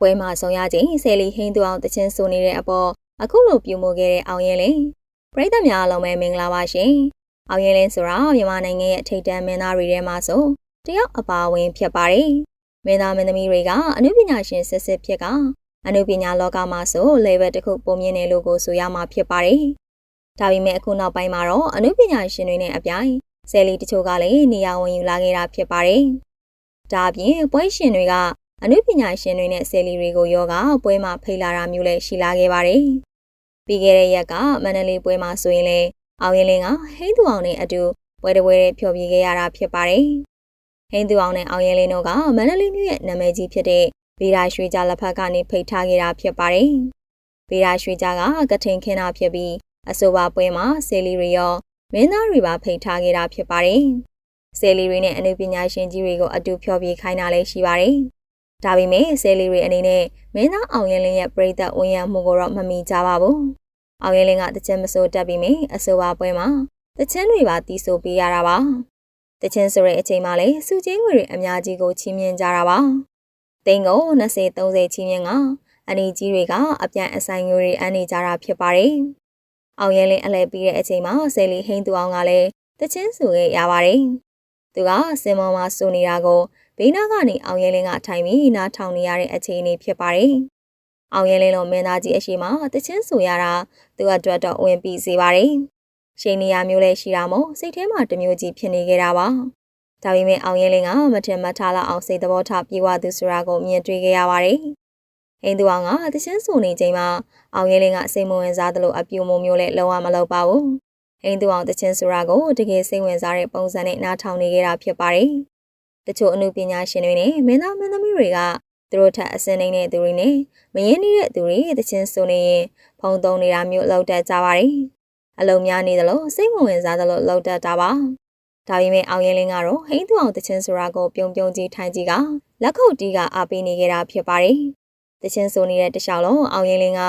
ပွဲမှာဆောင်ရခြင်းဆယ်လီဟင်းသူအောင်တချင်းဆိုနေတဲ့အပေါ်အခုလိုပြုမှုခဲ့တဲ့အောင်ရဲလင်းပရိသတ်များအားလုံးပဲမင်္ဂလာပါရှင်အောင်ရဲလင်းဆိုတာမြန်မာနိုင်ငံရဲ့ထိပ်တန်းမင်းသားတွေထဲမှာဆိုတယောက်အပါအဝင်ဖြစ်ပါတယ်မင်းသားမင်းသမီးတွေကအနုပညာရှင်စစ်စစ်ဖြစ်ကအနုပညာလောကမှာဆို level တစ်ခုပုံမြင်တယ်လို့ကိုဆိုရမှာဖြစ်ပါတယ်ဒါပေမဲ့အခုနောက်ပိုင်းမှာတော့အနုပညာရှင်တွေနဲ့အပြိုင်ဆယ်လီတချို့ကလည်းနေရာဝင်ယူလာခဲ့တာဖြစ်ပါတယ်ဒါအပြင်ပွဲရှင်တွေကအနုပညာရှင်တွေနဲ့ဆယ်လီတွေကိုယောဂပွဲမှာဖိတ်လာတာမျိုးလည်းရှိလာခဲ့ပါတယ်။ပြီးခဲ့တဲ့ရက်ကမန္တလေးပွဲမှာဆိုရင်လည်းအောင်ရင်လင်းကဟိန်းသူအောင်နဲ့အတူပွဲတစ်ပွဲဖျော်ဖြေခဲ့ရတာဖြစ်ပါတယ်။ဟိန်းသူအောင်နဲ့အောင်ရင်လင်းတို့ကမန္တလေးမြို့ရဲ့နာမည်ကြီးဖြစ်တဲ့ဗေဒာရွှေကြားလက်ဖက်ကနေဖိတ်ထားခဲ့တာဖြစ်ပါတယ်။ဗေဒာရွှေကြားကကထိန်ခင်းတာဖြစ်ပြီးအဆိုပါပွဲမှာဆယ်လီတွေရောမင်းသားတွေပါဖိတ်ထားခဲ့တာဖြစ်ပါတယ်။ဆယ်လီတွေနဲ့အနုပညာရှင်ကြီးတွေကိုအတူဖျော်ဖြေခိုင်းတာလည်းရှိပါတယ်။ဒါပေမဲ့ဆယ်လီတွေအနေနဲ့မင်းသားအောင်ရင်လင်းရဲ့ပရိသတ်ဝန်ရမှုကိုတော့မမီကြပါဘူး။အောင်ရင်လင်းကတချင်းမဆိုတတ်ပြီးမြအဆိုပါပွဲမှာတချင်းတွေပါတီးဆိုပေးရတာပါ။တချင်းဆိုတဲ့အချိန်မှာလည်းစုချင်းငွေတွေအများကြီးကိုချီးမြှင့်ကြတာပါ။တိန်ကို20 30ချီးမြှင့်ကအနီကြီးတွေကအပြန်အဆိုင်ငွေတွေအန်နေကြတာဖြစ်ပါတယ်။အောင်ရင်လင်းအလဲပြီးတဲ့အချိန်မှာဆယ်လီဟိန်းသူအောင်ကလည်းတချင်းဆိုခဲ့ရပါတယ်။သူကစင်မောမှာဆိုနေတာကိုဘေးနားကနေအောင်ရဲလင်းကထိုင်ပြီးနားထောင်နေရတဲ့အခြေအနေဖြစ်ပါတယ်။အောင်ရဲလင်းလိုမင်းသားကြီးအရှိမတချင်းဆိုရတာသူအတွက်တော့ဝင်ပြီးစေပါတယ်။ရှိန်နေရမျိုးလည်းရှိတာမို့စိတ်ထဲမှာတမျိုးကြီးဖြစ်နေကြတာပါ။ဒါပေမဲ့အောင်ရဲလင်းကမထင်မှတ်ထားလောက်အောင်စိတ်သဘောထားပြေဝသူဆိုတာကိုမြင်တွေ့ခဲ့ရပါတယ်။ဟိန်းသူအောင်ကတချင်းဆိုနေချိန်မှာအောင်ရဲလင်းကစိတ်မဝင်စားသလိုအပြုံမျိုးလည်းလုံးဝမလုပ်ပါဘူး။ဟိန်းသူအောင်တချင်းဆိုတာကိုတကယ်စိတ်ဝင်စားတဲ့ပုံစံနဲ့နားထောင်နေကြတာဖြစ်ပါတယ်။တချို့အနုပညာရှင်တွေနဲ့မင်းသားမင်းသမီးတွေကသူတို့ထက်အစင်းနေတဲ့သူတွေနဲ့မရင်းနှီးတဲ့သူတွေတချင်းဆိုနေရင်ဖုံသုံးနေတာမျိုးလောက်တတ်ကြပါတယ်။အလုံးများနေသလိုစိတ်မဝင်စားသလိုလောက်တတ်တာပါ။ဒါပေမဲ့အောင်ရင်လင်းကတော့ဟိန်းသူအောင်တချင်းဆိုတာကိုပြုံကြီးထိုင်ကြီးကလက်ခုပ်တီးကအားပေးနေကြတာဖြစ်ပါတယ်။တချင်းဆိုနေတဲ့တခြားလုံးအောင်ရင်လင်းက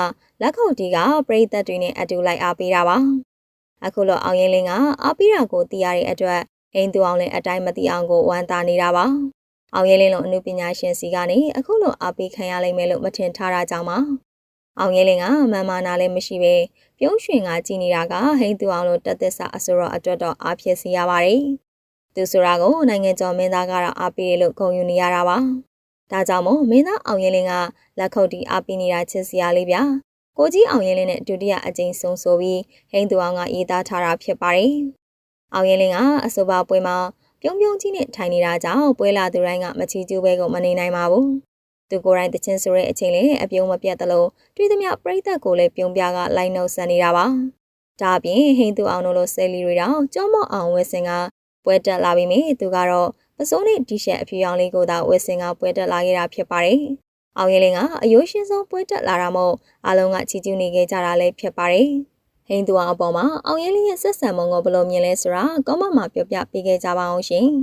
လက်ခုပ်တီးကပရိသတ်တွေနဲ့အတူလိုက်အားပေးတာပါ။အခုလိုအောင်ရင်လင်းကအားပေးတာကိုသိရတဲ့အတွက်ဟိန်းသူအောင်လည်းအတိုင်းမသိအောင်ကိုဝမ်းသာနေတာပါ။အောင်ရဲလင်းလိုအနုပညာရှင်စီကနေအခုလိုအားပေးခံရလိမ့်မယ်လို့မထင်ထားတာကြောင့်ပါ။အောင်ရဲလင်းကမန်မာနာလည်းမရှိပဲပြုံးရွှင်ကကြည်နေတာကဟိန်းသူအောင်လိုတက်သစ္စာအစိုးရအတွက်တော့အားဖြစ်စေရပါတယ်။သူဆိုတာကိုနိုင်ငံကျော်မင်းသားကတော့အားပေးတယ်လို့ဂုဏ်ယူနေရတာပါ။ဒါကြောင့်မို့မင်းသားအောင်ရဲလင်းကလက်ခုပ်တီးအားပေးနေတာချစ်စရာလေးဗျာ။ကိုကြီးအောင်ရဲလင်းနဲ့ဒုတိယအကြိမ်ဆုံးဆိုပြီးဟိန်းသူအောင်ကရေးသားထားတာဖြစ်ပါတယ်။အောင်ရင်လင်းကအဆိုပါပွဲမှာပြုံးကြီးနဲ့ထိုင်နေတာကြောင့်ပွဲလာသူတိုင်းကမချီကျူးပဲကိုမနေနိုင်ပါဘူး။သူကိုယ်တိုင်တချင်းဆိုတဲ့အချိန်လေးအပြုံးမပြတ်သလိုတွေ့သမျှပရိသတ်ကိုလည်းပြုံးပြကလိုက်နှုတ်ဆက်နေတာပါ။ဒါအပြင်ဟိန်းသူအောင်တို့လိုဆယ်လီတွေတောင်ကြောမော့အောင်ဝက်စင်ကပွဲတက်လာပြီးမြသူကတော့ပစိုးနဲ့တီရှပ်အဖြူရောင်လေးကိုသာဝက်စင်ကပွဲတက်လာခဲ့တာဖြစ်ပါတယ်။အောင်ရင်လင်းကအယိုးရှင်းဆုံးပွဲတက်လာတာမို့အားလုံးကချီကျူးနေခဲ့ကြတာလည်းဖြစ်ပါတယ်။ဟိန်းသူအောင်အပေါ်မှာအောင်ရဲလင်းရဲ့ဆက်ဆံပုံကိုဘယ်လိုမြင်လဲဆိုတာကောမန့်မှာပြောပြပေးခဲ့ကြပါအောင်ရှင်။